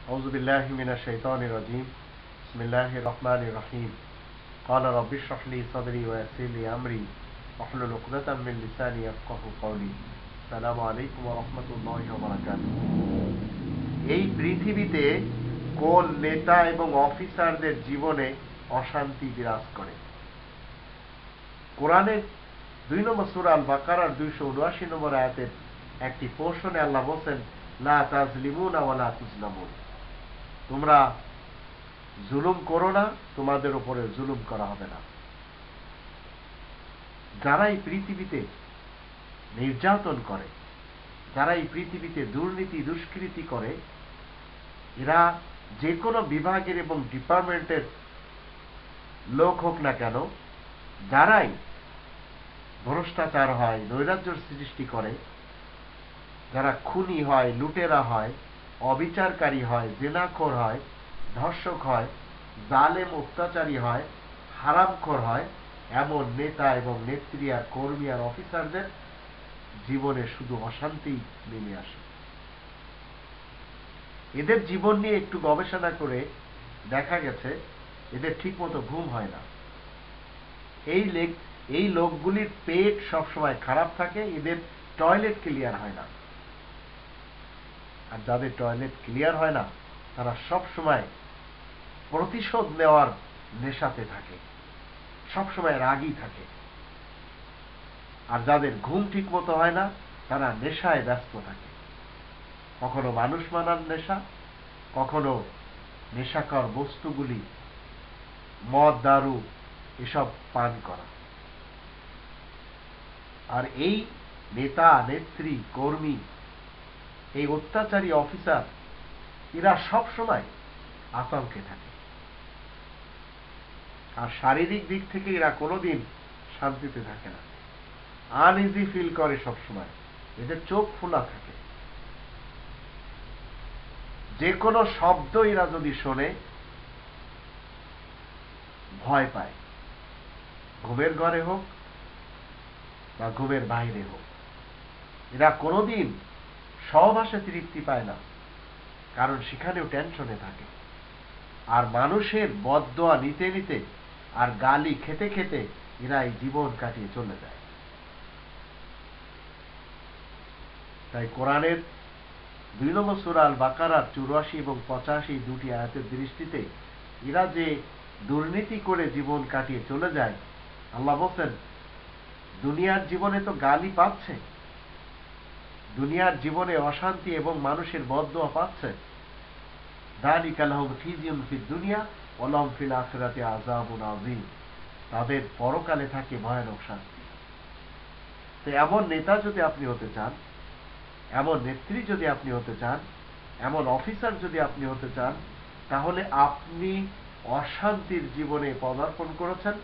أعوذ بالله من الشيطان الرجيم بسم الله الرحمن الرحيم قال رب اشرح لي صدري ويسر لي أمري واحلل عقدة من لساني يفقهوا قولي السلام عليكم ورحمة الله وبركاته। এই পৃথিবীতে কোন নেতা এবং অফিসারদের জীবনে অশান্তি বিরাজ করে? কোরআনের 2 নম্বর সূরা আল বাকারার 279 নম্বর আয়াতের একটি পোর্শনে আল্লাহ বলেন, লা তাজলিমুনা ওয়া লা তুজলামুন, তোমরা জুলুম করো না, তোমাদের উপরে জুলুম করা হবে না। যারা এই পৃথিবীতে নির্যাতন করে, যারা এই পৃথিবীতে দুর্নীতি দুষ্কৃতি করে, এরা যে কোনো বিভাগের এবং ডিপার্টমেন্টের লোক হোক না কেন, যারাই ভ্রষ্টাচার হয়, নৈরাজ্যের সৃষ্টি করে, যারা খুনি হয়, লুটেরা হয়, অবিচারকারী হয়, জেনাখোর হয়, ধর্ষক হয়, জালেম অত্যাচারী হয়, হারামখোর হয়, এমন নেতা এবং নেত্রী আর কর্মী আর অফিসারদের জীবনে শুধু অশান্তি নেমে আসে। এদের জীবন নিয়ে একটু গবেষণা করে দেখা গেছে এদের ঠিক মতো ঘুম হয় না। এই লোকগুলির পেট সবসময় খারাপ থাকে, এদের টয়লেট ক্লিয়ার হয় না। আর যাদের টয়লেট ক্লিয়ার হয় না তারা সবসময় প্রতিশোধ নেওয়ার নেশাতে থাকে, সবসময় রাগী থাকে। আর যাদের ঘুম ঠিক মতো হয় না তারা নেশায় ব্যস্ত থাকে, কখনো মানুষ মারার নেশা, কখনো নেশাকর বস্তুগুলি, মদ দারু এসব পান করা। আর এই নেতা নেত্রী কর্মী, এই অত্যাচারী অফিসার, এরা সব সময় আতঙ্কে থাকে। আর শারীরিক দিক থেকে এরা কোনোদিন শান্তিতে থাকে না, আনইজি ফিল করে সবসময়, এদের চোখ খোলা থাকে। যে কোনো শব্দ এরা যদি শোনে ভয় পায়, ঘুমের ঘরে হোক বা ঘুমের বাইরে হোক। এরা কোনোদিন সহবাসে তৃপ্তি পায় না, কারণ সেখানেও টেনশনে থাকে। আর মানুষের বদদোয়া নিতে নিতে আর গালি খেতে খেতে এরা এই জীবন কাটিয়ে চলে যায়। তাই কোরআনের 2 নম্বর সূরা আল বাকারার 84 এবং 85 দুটি আয়াতের দৃষ্টিতে এরা যে দুর্নীতি করে জীবন কাটিয়ে চলে যায়, আল্লাহ বলেন দুনিয়ার জীবনে তো গালি পাচ্ছে, দুনিয়ার জীবনে অশান্তি এবং মানুষের বদদোয়া পাচ্ছে। যালিকা লাহুম খিজিয়ুন ফিদ দুনিয়া ওয়া লাহুম ফিল আখিরাতি আযাবুন আযীম, তাদের পরকালে থাকে ভয়ানক শাস্তি। তো এমন নেতা যদি আপনি হতে চান, এমন নেত্রী যদি আপনি হতে চান, এমন অফিসার যদি আপনি হতে চান, তাহলে আপনি অশান্তির জীবনে পদার্পণ করেছেন।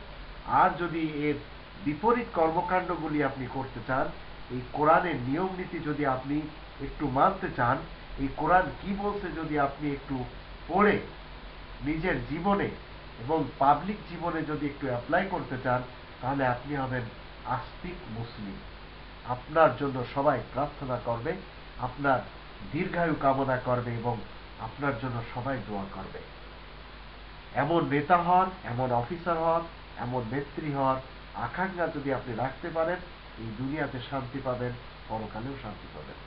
আর যদি এর বিপরীত কর্মকাণ্ডগুলি আপনি করতে চান, এই কোরআনের নিয়ম নীতি যদি আপনি একটু মানতে চান, এই কোরআন কি বলছে যদি আপনি একটু পড়ে নিজের জীবনে এবং পাবলিক জীবনে যদি একটু অ্যাপ্লাই করতে চান, তাহলে আপনি হবেন আস্তিক মুসলিম। আপনার জন্য সবাই প্রার্থনা করবে, আপনার দীর্ঘায়ু কামনা করবে এবং আপনার জন্য সবাই দোয়া করবে। এমন নেতা হন, এমন অফিসার হন, এমন নেত্রী হন, আকাঙ্ক্ষা যদি আপনি রাখতে পারেন, এই দুনিয়াতে শান্তি পাবেন, পরকালেও শান্তি পাবেন।